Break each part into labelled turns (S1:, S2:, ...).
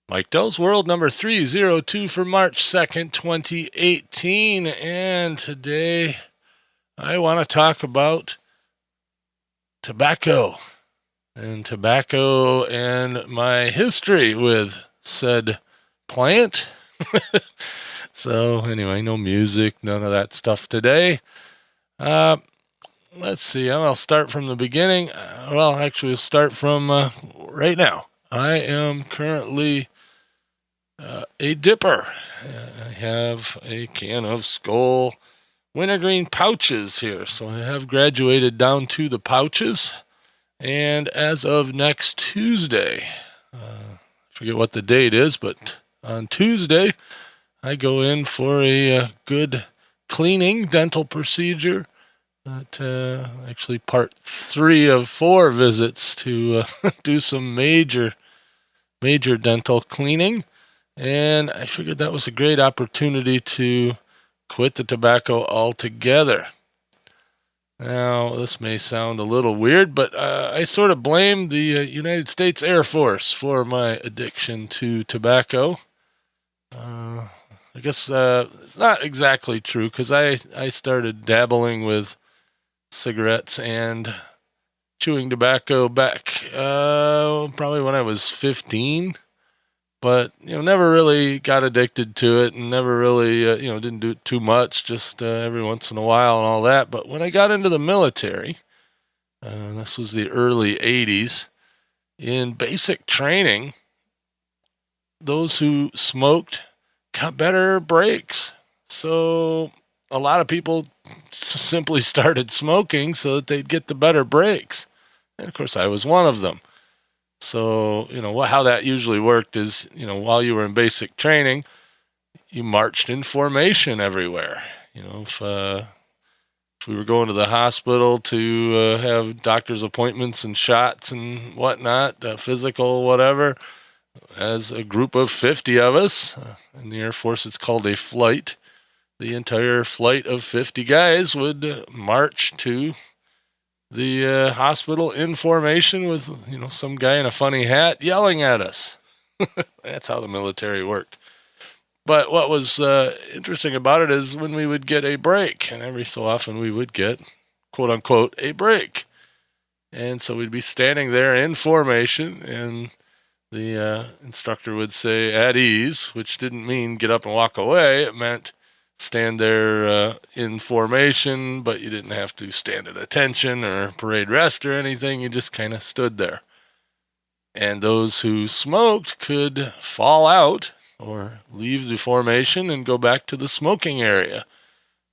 S1: Mike Dell's World number 302 for March 2nd, 2018. And today I want to talk about tobacco and my history with said plant. So anyway, no music, none of that stuff today. Let's see, I'll start from the beginning. We'll start from right now. I am currently a dipper. I have a can of Skull wintergreen pouches here. So I have graduated down to the pouches. And as of next Tuesday, I forget what the date is, but on Tuesday, I go in for a good cleaning dental procedure. That actually part 3 of 4 visits to do some major dental cleaning. And I figured that was a great opportunity to quit the tobacco altogether. Now, this may sound a little weird, but I sort of blame the United States Air Force for my addiction to tobacco. I guess it's not exactly true, because I started dabbling with cigarettes and chewing tobacco back probably when I was 15. But, never really got addicted to it, and never really, didn't do it too much, just every once in a while and all that. But when I got into the military, this was the early 80s, in basic training, those who smoked got better breaks. So a lot of people simply started smoking so that they'd get the better breaks. And of course, I was one of them. So, how that usually worked is, while you were in basic training, you marched in formation everywhere. If we were going to the hospital to have doctor's appointments and shots and whatnot, physical, whatever, as a group of 50 of us, in the Air Force it's called a flight, the entire flight of 50 guys would march to the hospital in formation with, some guy in a funny hat yelling at us. That's how the military worked. But what was interesting about it is when we would get a break, and every so often we would get, quote unquote, a break. And so we'd be standing there in formation, and the instructor would say at ease, which didn't mean get up and walk away. It meant stand there in formation, but you didn't have to stand at attention or parade rest or anything. You just kind of stood there. And those who smoked could fall out or leave the formation and go back to the smoking area,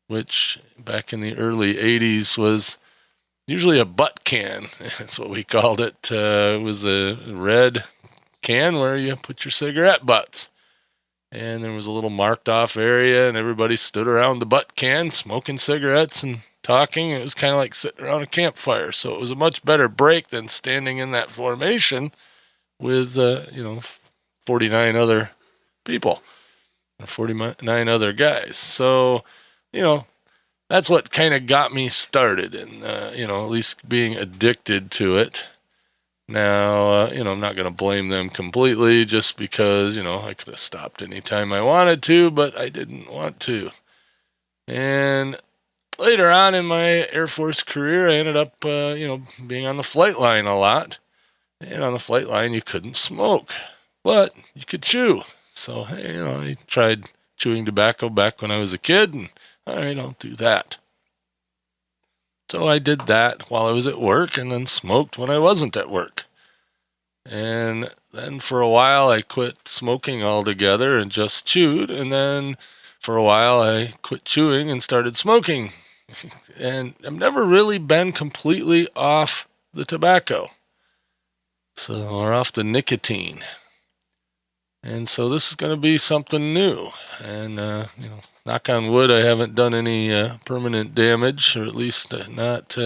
S1: which back in the early 80s was usually a butt can. That's what we called it. It was a red can where you put your cigarette butts. And there was a little marked off area, and everybody stood around the butt can smoking cigarettes and talking. It was kind of like sitting around a campfire. So it was a much better break than standing in that formation with, 49 other people, 49 other guys. So, that's what kind of got me started in, at least being addicted to it. Now, I'm not going to blame them completely just because, I could have stopped anytime I wanted to, but I didn't want to. And later on in my Air Force career, I ended up, being on the flight line a lot. And on the flight line, you couldn't smoke, but you could chew. So, hey, I tried chewing tobacco back when I was a kid, and all right, I'll do that. So I did that while I was at work, and then smoked when I wasn't at work. And then for a while I quit smoking altogether and just chewed. And then for a while I quit chewing and started smoking. And I've never really been completely off the tobacco. Or off the nicotine. And so this is going to be something new. And, knock on wood, I haven't done any permanent damage, or at least not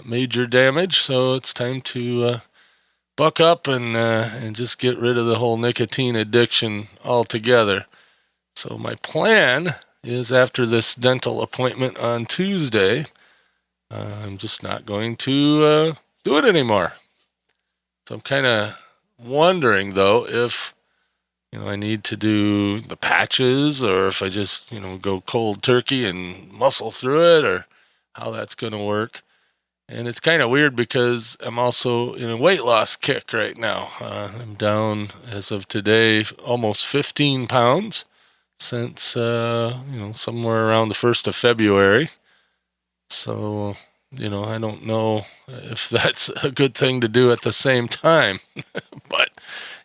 S1: major damage. So it's time to buck up and just get rid of the whole nicotine addiction altogether. So my plan is, after this dental appointment on Tuesday, I'm just not going to do it anymore. So I'm kind of wondering, though, if I need to do the patches, or if I just, go cold turkey and muscle through it, or how that's going to work. And it's kind of weird because I'm also in a weight loss kick right now. I'm down, as of today, almost 15 pounds since, somewhere around the 1st of February. So, I don't know if that's a good thing to do at the same time. But,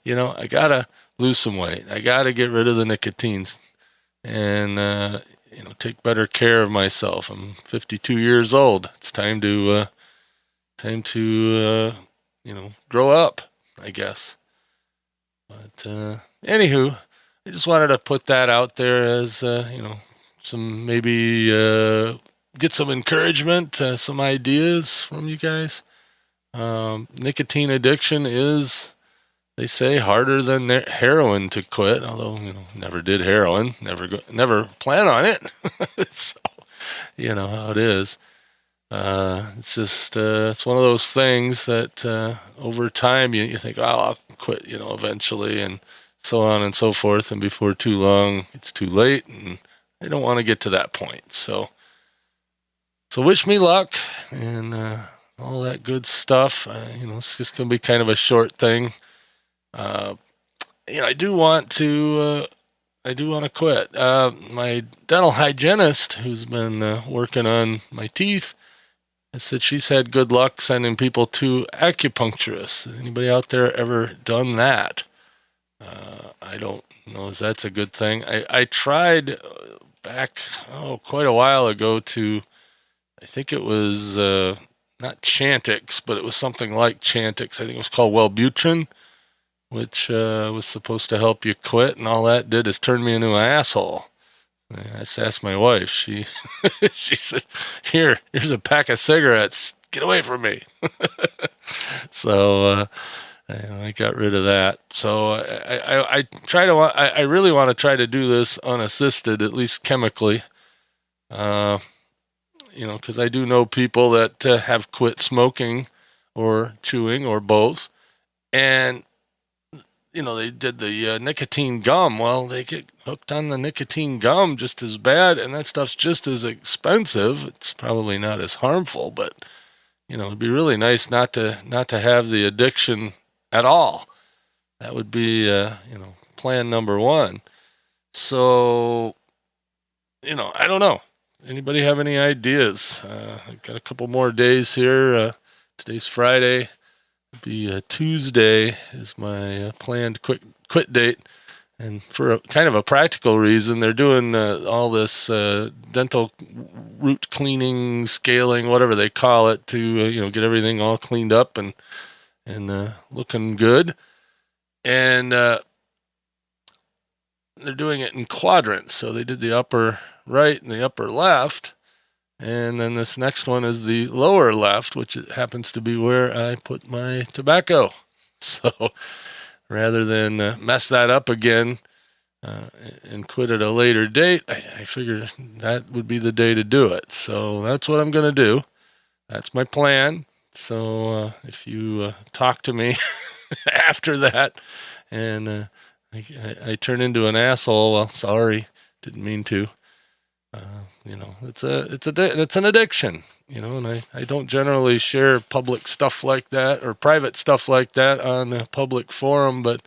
S1: I got to lose some weight. I got to get rid of the nicotines and, take better care of myself. I'm 52 years old. It's time to grow up, I guess. But anywho, I just wanted to put that out there as some maybe get some encouragement, some ideas from you guys. Nicotine addiction is, they say, harder than heroin to quit. Although never did heroin, never plan on it. So how it is. It's just it's one of those things that over time you think, oh, I'll quit, eventually, and so on and so forth. And before too long, it's too late, and I don't want to get to that point. So wish me luck and all that good stuff. It's just going to be kind of a short thing. I do want to. I do want to quit. My dental hygienist, who's been working on my teeth, I said she's had good luck sending people to acupuncturists. Anybody out there ever done that? I don't know if that's a good thing. I tried back, quite a while ago to, I think it was not Chantix, but it was something like Chantix. I think it was called Wellbutrin, which was supposed to help you quit, and all that did is turn me into an asshole. I just asked my wife. She said, here's a pack of cigarettes. Get away from me. So I got rid of that. So I really want to try to do this unassisted, at least chemically. Because I do know people that have quit smoking or chewing or both. And they did the nicotine gum. Well, they get hooked on the nicotine gum just as bad, and that stuff's just as expensive. It's probably not as harmful, but it'd be really nice not to have the addiction at all. That would be plan number one. So I don't know. Anybody have any ideas? I've got a couple more days here. Today's Friday. Be Tuesday is my planned quit date, and for a kind of a practical reason, they're doing all this dental root cleaning, scaling, whatever they call it, to get everything all cleaned up and looking good, and they're doing it in quadrants. So they did the upper right and the upper left. And then this next one is the lower left, which happens to be where I put my tobacco. So rather than mess that up again and quit at a later date, I figured that would be the day to do it. So that's what I'm going to do. That's my plan. So if you talk to me after that and I turn into an asshole, well, sorry, didn't mean to. It's an addiction, and I don't generally share public stuff like that or private stuff like that on a public forum, but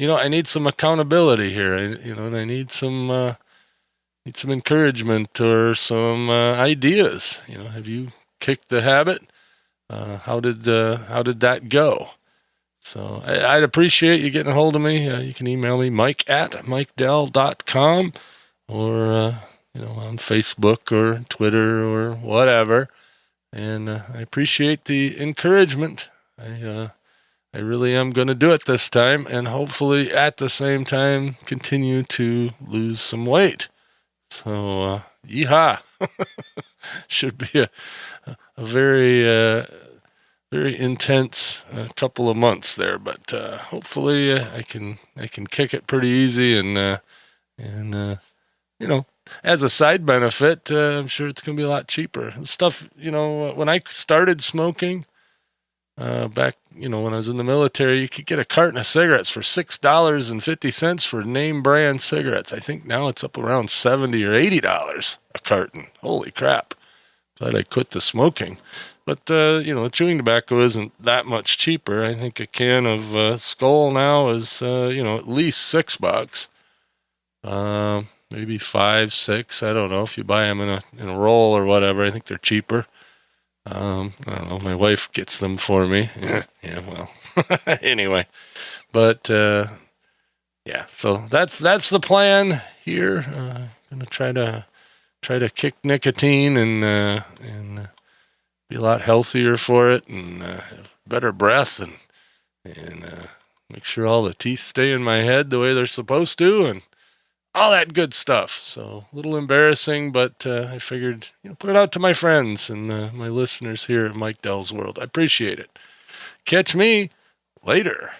S1: I need some accountability here, and I need some encouragement or some ideas. Have you kicked the habit? How did that go? So I'd appreciate you getting a hold of me. You can email me, mike@mikedell.com, or on Facebook or Twitter or whatever. And I appreciate the encouragement. I really am going to do it this time, and hopefully at the same time continue to lose some weight. So, yeehaw! Should be a very very intense couple of months there, but hopefully I can kick it pretty easy and as a side benefit, I'm sure it's going to be a lot cheaper. Stuff, when I started smoking, back, when I was in the military, you could get a carton of cigarettes for $6.50 for name brand cigarettes. I think now it's up around $70 or $80 a carton. Holy crap. Glad I quit the smoking. But, chewing tobacco isn't that much cheaper. I think a can of Skull now is, at least $6. Maybe 5, 6. I don't know if you buy them in a roll or whatever. I think they're cheaper. I don't know. My wife gets them for me. Yeah, well, anyway. But yeah, so that's the plan here. Gonna try to kick nicotine and be a lot healthier for it, and have better breath, and make sure all the teeth stay in my head the way they're supposed to, and all that good stuff. So a little embarrassing, but I figured, put it out to my friends and my listeners here at Mike Dell's World. I appreciate it. Catch me later.